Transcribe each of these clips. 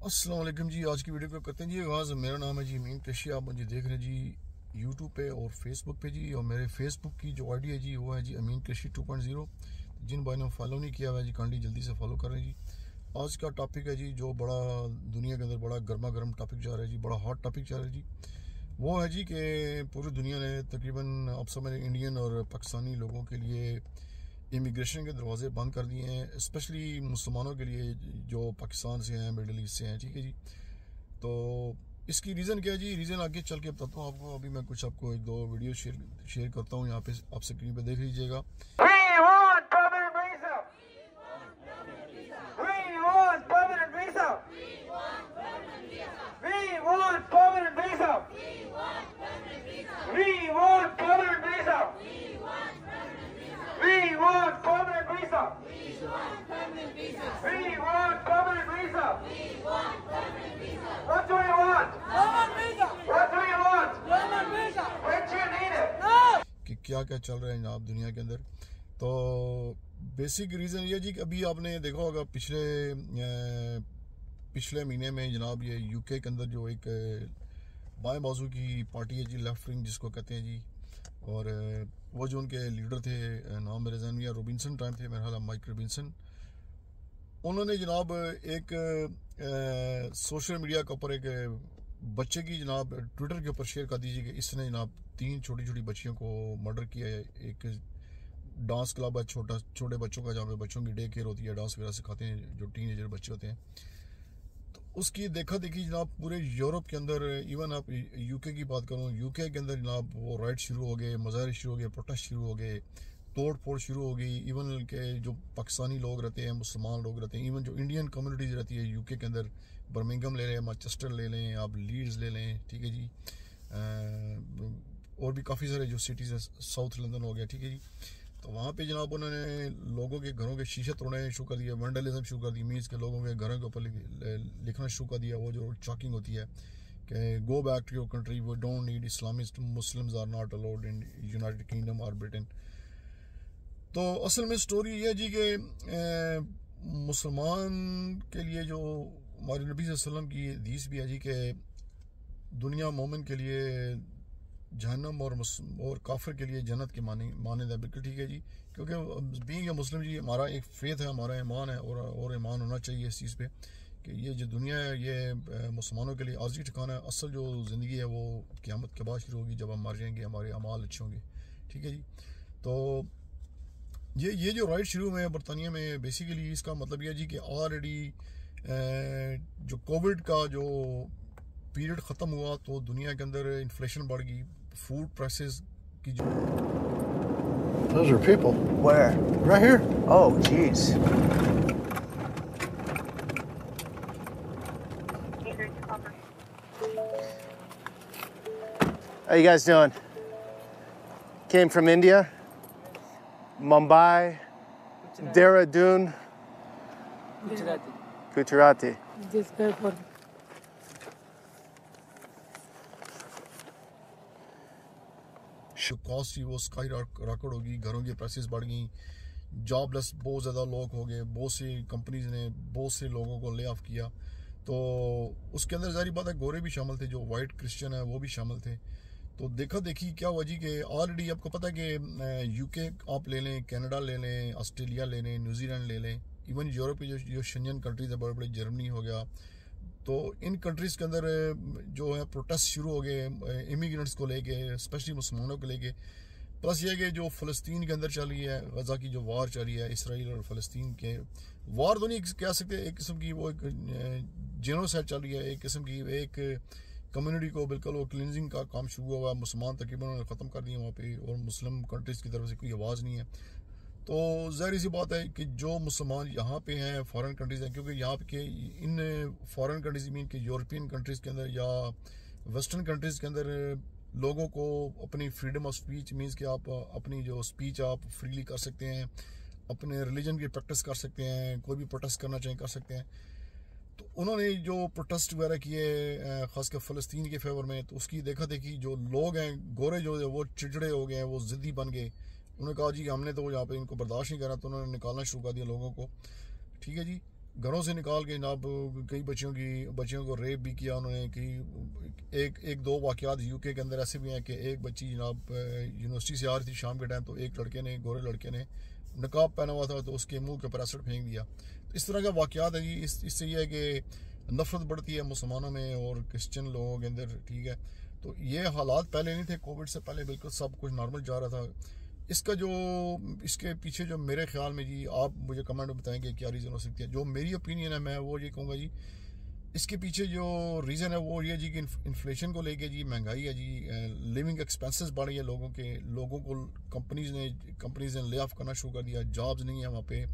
अस्सलाम वालेकुम जी। आज की वीडियो को करते हैं जी आगाज़। मेरा नाम है जी अमीन कृषि। आप मुझे देख रहे हैं जी यूट्यूब पे और फेसबुक पे जी। और मेरे फेसबुक की जो आईडी है जी वो है जी अमीन कृषि 2.0। जिन भाई ने फॉलो नहीं किया हुआ है जी काइंडली जल्दी से फॉलो करें जी। आज का टॉपिक है जी जो बड़ा दुनिया के अंदर बड़ा गर्मा गर्म टॉपिक जा रहा है जी, बड़ा हॉट टॉपिक जा रहा है जी। वो है जी कि पूरी दुनिया ने तकरीबन अब समझ इंडियन और पाकिस्तानी लोगों के लिए इमिग्रेशन के दरवाजे बंद कर दिए हैं, स्पेशली मुसलमानों के लिए जो पाकिस्तान से हैं, मिडल ईस्ट से हैं। ठीक है जी। तो इसकी रीज़न क्या है जी? रीज़न आगे चल के बताता हूँ आपको। अभी मैं कुछ आपको एक दो वीडियो शेयर करता हूँ, यहाँ पे आप स्क्रीन पे देख लीजिएगा। What do you want? What do you want? When do you need it? कि क्या क्या चल रहा है जनाब दुनिया के अंदर। तो बेसिक रीज़न ये जी कि अभी आपने देखा होगा पिछले महीने में जनाब ये यूके के अंदर जो एक बाएं बाजू की पार्टी है जी, लेफ्ट विंग जिसको कहते हैं जी, और वो जो उनके लीडर थे, नाम मेरे जहन में रॉबिन्सन टाइम थे, मेरा ख्याल है माइक रॉबिन्सन। उन्होंने जनाब एक सोशल मीडिया के ऊपर एक बच्चे की जनाब ट्विटर के ऊपर शेयर कर दीजिए कि इसने जनाब 3 छोटी छोटी बच्चियों को मर्डर किया है। एक डांस क्लब है छोटे बच्चों का, जहाँ पे बच्चों की डे केयर होती है, डांस वगैरह सिखाते हैं जो टीनेजर बच्चे होते हैं। तो उसकी देखा देखी जनाब पूरे यूरोप के अंदर, इवन आप यूके की बात करूँ, यूके के अंदर जनाब वो राइट शुरू हो गए, मुजाहरे शुरू हो गए, प्रोटेस्ट शुरू हो गए, तोड़ फोड़ शुरू हो गई। इवन के जो पाकिस्तानी लोग रहते हैं, मुसलमान लोग रहते हैं, इवन जो इंडियन कम्युनिटीज़ रहती है यूके के अंदर, बर्मिंघम ले लें, मैनचेस्टर ले लें, आप लीड्स ले लें, ठीक है जी, और भी काफ़ी सारे जो सिटीज़ हैं, साउथ लंदन हो गया, ठीक है जी। तो वहाँ पे जनाब उन्होंने लोगों के घरों के शीशे तोड़ने शुरू कर दिया, वैंडलिज्म शुरू कर दी, मीन्स के लोगों के घरों के ऊपर लिखना शुरू कर दिया। वो जो चॉकिंग होती है कि go back to your country, we don't need Islamist, Muslims are not allowed in United Kingdom और ब्रिटेन। तो असल में स्टोरी ये है जी कि मुसलमान के लिए जो हमारे नबी सल्लल्लाहु अलैहि वसल्लम की हदीस भी है जी कि दुनिया मोमिन के लिए जहन्नम और काफिर के लिए जन्नत के माने है। बिल्कुल ठीक है जी, क्योंकि बीइंग ए मुस्लिम जी हमारा एक फेथ है, हमारा ईमान है, और ईमान होना चाहिए इस चीज़ पे कि ये जो दुनिया है ये मुसलमानों के लिए आर्जी ठिकाना है। असल जो ज़िंदगी है वो क़यामत के बाद शुरू होगी, जब हम मर जाएंगे, हमारे अमाल अच्छे होंगे, ठीक है जी। तो ये जो राइट शुरू हुए हैं बरतानिया में, बेसिकली इसका मतलब यह जी कि ऑलरेडी जो कोविड का जो पीरियड ख़त्म हुआ तो दुनिया के अंदर इन्फ्लेशन बढ़ गई, फूड प्राइसेस की जो Those are people. Where? Right here. Oh, jeez. How you guys doing? Came from India, Mumbai, Dehradun, Gujarati. This guy for cost थी वो स्काई रॉकेट होगी, घरों की प्राइसेस बढ़ गई, जॉबलेस बहुत ज़्यादा लोग हो गए, बहुत सी कंपनीज ने बहुत से लोगों को ले ऑफ किया। तो उसके अंदर जारी बात है गोरे भी शामिल थे, जो वाइट क्रिश्चियन है वो भी शामिल थे। तो देखा देखी क्या हुआ जी कि ऑलरेडी आपको पता है कि यूके आप ले लें, कनाडा ले लें, ऑस्ट्रेलिया ले लें, न्यूजीलैंड ले लें, इवन यूरोप की जो शेंजन कंट्रीज है, बड़े बड़े, जर्मनी हो गया, तो इन कंट्रीज़ के अंदर जो है प्रोटेस्ट शुरू हो गए इमिग्रेंट्स को लेके, स्पेशली मुसलमानों को लेके। प्लस ये कि जो फ़लस्तीन के अंदर चल रही है, गज़ा की जो वार चल रही है, इसराइल और फ़लस्तीन के वार तो नहीं कह सकते, एक किस्म की वो एक जेनोसाइड चल रही है, एक किस्म की एक कम्युनिटी को बिल्कुल वो क्लिनजिंग का काम शुरू हुआ है। मुसलमान तकरीबन उन्होंने ख़त्म कर दिए वहाँ पे, और मुस्लिम कंट्रीज़ की तरफ से कोई आवाज़ नहीं है। तो ज़ाहिर सी बात है कि जो मुसलमान यहाँ पे हैं, फॉरेन कंट्रीज़ हैं, क्योंकि यहाँ के इन फॉरेन कंट्रीज़ मीन के यूरोपियन कंट्रीज़ के अंदर या वेस्टर्न कंट्रीज़ के अंदर लोगों को अपनी फ्रीडम ऑफ स्पीच, मीन्स कि आप अपनी जो स्पीच आप फ्रीली कर सकते हैं, अपने रिलीजन की प्रैक्टिस कर सकते हैं, कोई भी प्रोटेस्ट करना चाहें कर सकते हैं। तो उन्होंने जो प्रोटेस्ट वगैरह किए ख़ासकर फ़लस्तीन के फेवर में, तो उसकी देखा देखी जो लोग हैं गोरे जो है वो चिड़चिड़े हो गए हैं, वो ज़िद्दी बन गए। उन्होंने कहा जी हमने तो यहाँ पे इनको बर्दाश्त नहीं करा, तो उन्होंने निकालना शुरू कर दिया लोगों को, ठीक है जी। घरों से निकाल के जनाब कई बच्चियों को रेप भी किया उन्होंने। कई एक दो वाक़यात यूके के अंदर ऐसे भी हैं कि एक बच्ची जनाब यूनिवर्सिटी से आ रही थी शाम के टाइम, तो एक गोरे लड़के ने नकाब पहना हुआ था तो उसके मुंह के ऊपर एसिड फेंक दिया। तो इस तरह का वाक़यात है जी। इससे ये है कि नफरत बढ़ती है मुसलमानों में और क्रिश्चियन लोगों के अंदर, ठीक है। तो ये हालात पहले नहीं थे, कोविड से पहले बिल्कुल सब कुछ नॉर्मल जा रहा था। इसके पीछे जो मेरे ख्याल में जी, आप मुझे कमेंट में बताएंगे क्या रीज़न हो सकती है। जो मेरी ओपिनियन है मैं वो ये कहूँगा जी, इसके पीछे जो रीज़न है वो ये जी कि इन्फ्लेशन को लेके जी, महंगाई है जी, लिविंग एक्सपेंसेस बढ़ गए लोगों को कंपनीज ने ले ऑफ करना शुरू कर दिया। जॉब्स नहीं है वहाँ पे,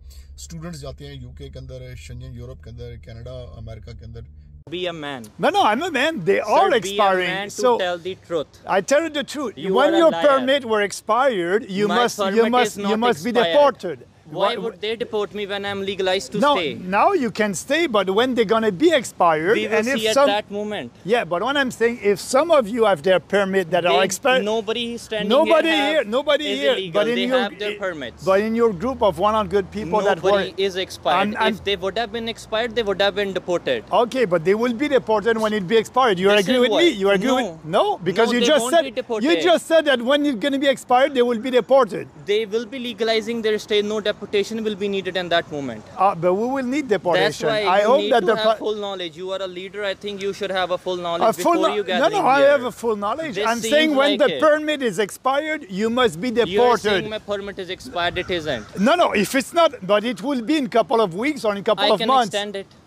स्टूडेंट्स जाते हैं यूके के अंदर, शेंजन यूरोप के अंदर, कनाडा, अमेरिका के अंदर। Be a man. No, I'm a man. They Sir, are be expiring. a man to So tell the truth. I tell you the truth. You when are a your liar. permit were expired, you My must permit is not be expired. deported. Why would they deport me when I'm legalized to No, stay? now you can stay, but when they're gonna be expired, We will and if see at some, that moment. yeah, but what I'm saying, if some of you have their permit that are expired, Nobody standing nobody here, here, nobody is here, illegal. but in They your have their permits. but in your group of 100 people that were Nobody is expired. If they would have been expired, they would have been deported. okay, but they will be deported when it be expired. You This agree is with why. me? You agree No. with no? Because No, you they just won't said be deported. you just said that when it's going to be expired, they will be deported. They will be legalizing their stay. No deportation will be needed in that moment. But we will need That's deportation. why I you hope need that to the have full knowledge. You are a leader. I think you should have a full knowledge a full before you gather no, I have a full knowledge. This I'm saying seems when like the it. permit is expired, you must be You're deported. saying my permit is expired. It isn't. No, if it's not, but it will be in a couple of weeks or in a couple I of can months. extend it.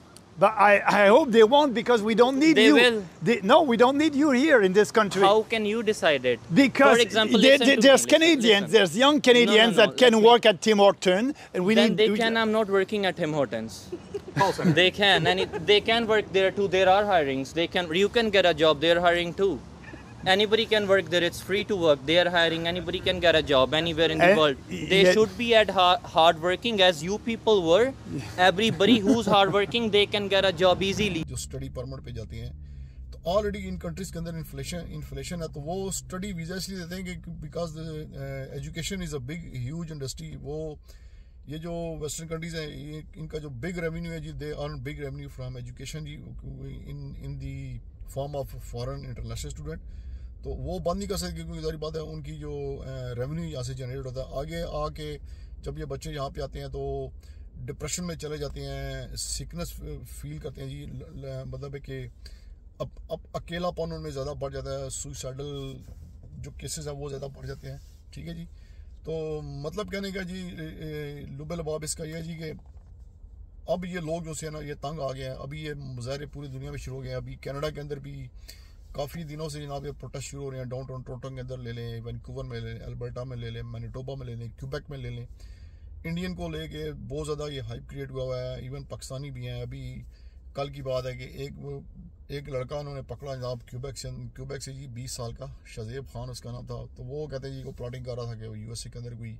But I hope they won't, because we don't need They you. will. No, we don't need you here in this country. How can you decide it? Because for example, there's listen to me, Canadians, listen. there's young Canadians that can let me- work at Tim Hortons, and we Then need. they can. I'm not working at Tim Hortons. They can, and they can work there too. There are hirings. They can. You can get a job. They're hiring too. Anybody can work there. It's free to work. They are hiring. Anybody can get a job anywhere in the world. They should be at hard working as you people were. Everybody who's hard working, they can get a job easily. जो study permit पे जाती हैं तो already in countries के अंदर inflation है, तो वो स्टडी वीज़ा इसलिए देते हैं कि because education is a big huge industry. वो ये जो वेस्टर्न कंट्रीज हैं, ये इनका जो बिग रेवेन्यू है जी, they earn big revenue from education जी, in the form of foreign international student. तो वो बंद नहीं कर सकते क्योंकि सारी बात है, उनकी जो रेवेन्यू यहाँ से जनरेट होता है, आगे आके जब ये बच्चे यहाँ पे आते हैं तो डिप्रेशन में चले जाते हैं, सिकनेस फील करते हैं जी। मतलब है कि अब अकेलापन उनमें ज़्यादा बढ़ जाता है, सुसाइडल जो केसेस हैं वो ज़्यादा बढ़ जाते हैं, ठीक है जी। तो मतलब कहने का जी लुबे लबाब इसका ये है जी कि अब ये लोग जो से ना ये तंग आ गए हैं। अभी ये मुजाहरे पूरी दुनिया में शुरू हो गए हैं। अभी कनाडा के अंदर भी काफ़ी दिनों से जनाब ये प्रोटेस्ट शुरू हो रहे हैं। डाउनटाउन टोरंटो के अंदर ले लें, वैंकूवर में ले लें, अल्बर्टा में ले लें, मैनिटोबा में ले लें, क्यूबेक में ले लें। इंडियन को लेके बहुत ज़्यादा ये हाइप क्रिएट हुआ है। इवन पाकिस्तानी भी हैं। अभी कल की बात है कि एक लड़का उन्होंने पकड़ा जनाब क्यूबेक से जी, 20 साल का, शज़ेब खान उसका नाम था। तो वो कहते हैं जी को प्लॉटिंग कर रहा था कि वो यूएसए के अंदर कोई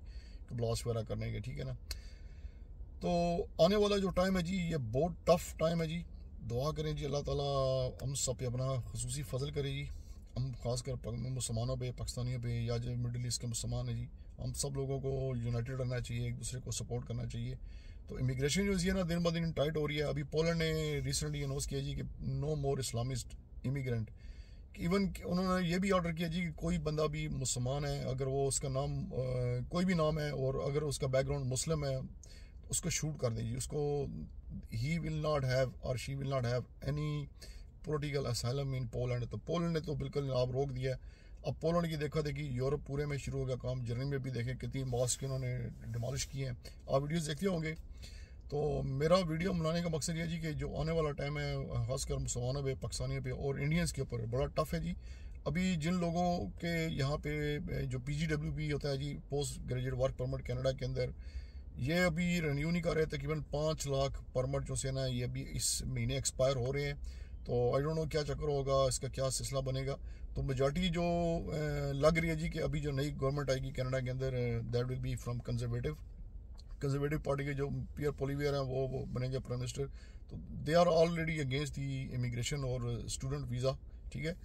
ब्लास्ट वगैरह करने के, ठीक है ना। तो आने वाला जो टाइम है जी, ये बहुत टफ टाइम है जी। दुआ करें जी अल्लाह ताला हम सब पे अपना खुसूसी फजल करे जी। हम खासकर मुसलमानों पे, पाकिस्तानियों पे, या जो मिडिल ईस्ट के मुसलमान हैं जी, हम सब लोगों को यूनाइटेड रहना चाहिए, एक दूसरे को सपोर्ट करना चाहिए। तो इमिग्रेशन जो है ना दिन ब दिन टाइट हो रही है। अभी पोलैंड ने रिसेंटली अनाउंस किया जी कि नो मोर इस्लामिस्ट इमिग्रेंट। इवन उन्होंने ये भी ऑर्डर किया जी कि कोई बंदा भी मुसलमान है, अगर वो उसका नाम कोई भी नाम है और अगर उसका बैकग्राउंड मुस्लिम है, उसको शूट कर दीजिए। उसको ही विल नॉट हैव और she will not have any political asylum in Poland. तो पोलैंड ने तो बिल्कुल आप रोक दिया। अब पोलैंड की देखा देखी यूरोप पूरे में शुरू हो गया काम। जर्मनी में भी देखें कितनी मॉस्क इन्होंने डिमोलिश किए हैं। आप वीडियोस देखते होंगे। तो मेरा वीडियो बनाने का मकसद ये जी कि जो आने वाला टाइम है खासकर मुसलमानों पे, पाकिस्तानियों पे और इंडियंस के ऊपर बड़ा टफ है जी। अभी जिन लोगों के यहाँ पे जो PGWP होता है जी, post graduate work permit Canada के अंदर, ये अभी रिन्यू नहीं कर रहे। तकरीबन 5 लाख परमिट जो से ना ये अभी इस महीने एक्सपायर हो रहे हैं। तो आई डोंट नो क्या चक्कर होगा, इसका क्या सिलसिला बनेगा। तो मेजॉरिटी जो लग रही है जी कि अभी जो नई गवर्नमेंट आएगी कनाडा के अंदर, that will be from conservative party के जो पियर पोलिवियर हैं वो बनेंगे प्राइम मिनिस्टर। तो they are already against the immigration और स्टूडेंट वीज़ा, ठीक है।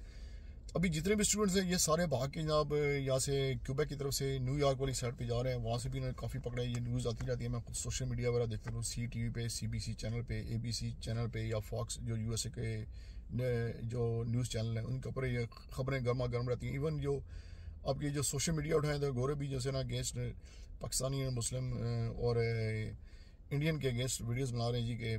अभी जितने भी स्टूडेंट्स हैं ये सारे भाग के जनाब यहाँ से क्यूबेक की तरफ से न्यूयॉर्क वाली साइड पे जा रहे हैं, वहाँ से भी इन्होंने काफ़ी पकड़ा है। ये न्यूज़ आती रहती है, मैं खुद सोशल मीडिया वगैरह देखता हूँ, CTV पे, CBC चैनल पे, ABC चैनल पे या फॉक्स जो USA के जो न्यूज़ चैनल हैं उनके ऊपर ये खबरें गर्मा गर्म रहती हैं। इवन जो आपकी जो सोशल मीडिया उठाएं तो गोरे भी जैसे ना अगेंस्ट पाकिस्तानी और मुस्लिम और इंडियन के अगेंस्ट वीडियोज़ बना रहे हैं जी कि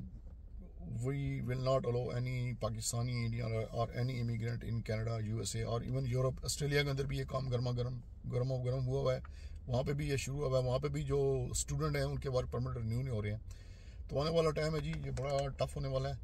we will not allow any Pakistani, Indian or any immigrant in Canada, USA और इवन यूरोप, ऑस्ट्रेलिया के अंदर भी ये काम गर्मा गर्म हुआ है। वहाँ पे भी ये शुरू हुआ है। वहाँ पे भी जो स्टूडेंट हैं उनके वर्क परमिट रिन्यू नहीं हो रहे हैं। तो आने वाला टाइम है जी, ये बड़ा टफ होने वाला है।